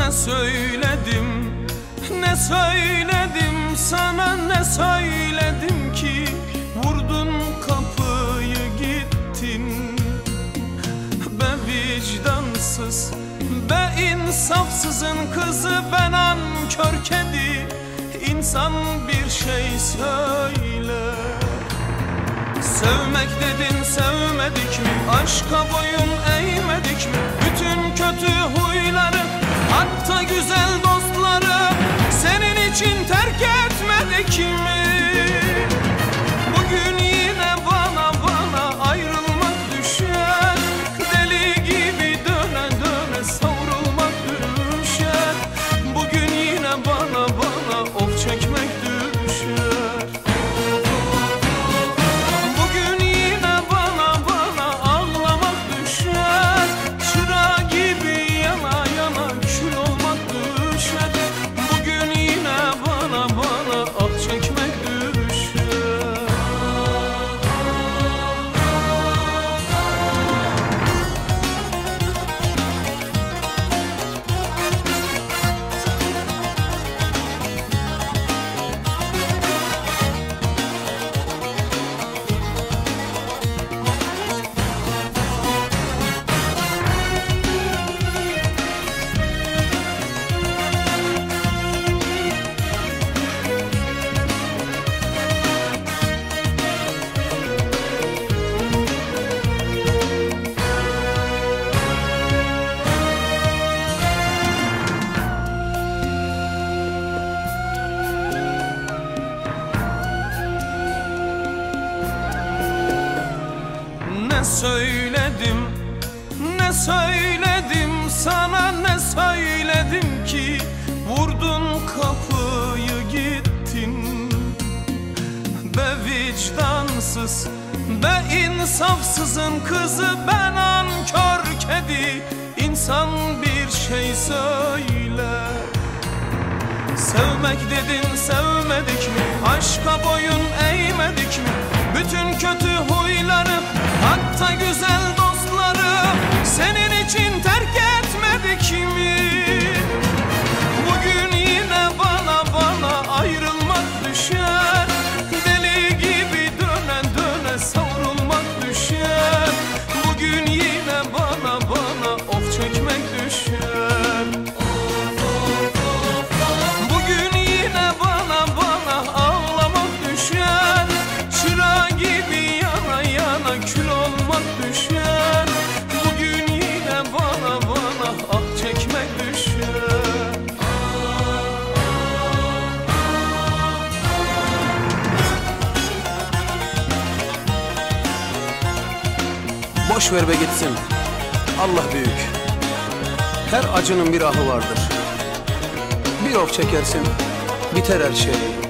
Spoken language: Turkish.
Ne söyledim, ne söyledim sana, ne söyledim ki vurdun kapıyı gittin. Be vicdansız, be insafsızın kızı, ben nankör kedi. İnsan bir şey söyle. Sevmek dedin, sevmedik mi? Aşka boyun eğmedik mi? Bütün kötü huyları, hatta güzel dostları senin için terk etmedik mi? Bugün yine bana ayrılmak düşer. Deli gibi döne döne savrulmak düşer. Bugün yine bana of çekmek düşer. Bugün yine bana ağlamak düşer. Çıra gibi yana yana kül olmak düşer. Bugün yine bana ah çekmek düşer. Ne söyledim, ne söyledim sana, ne söyledim ki vurdun kapıyı gittin. Be vicdansız, be insafsızın kızı, ben nankör kedi. İnsan bir şey söyle. Sevmek dedin, sevmedik mi? Aşka boyun eğmedik mi? Bütün kötü huyları, hatta güzel dostları senin için terk etmedik mi? Bugün yine bana ayrılmak düşer. Deli gibi döne döne savrulmak düşer. Bugün yine bana of çekmek düşer. Bugün yine bana ağlamak düşer. Çıra gibi yana yana kül olmak düşer. Bugün yine bana ah çekmek düşer. Boş ver be gitsin. Allah büyük. Her acının bir ahı vardır. Bir of çekersin, biter her şey.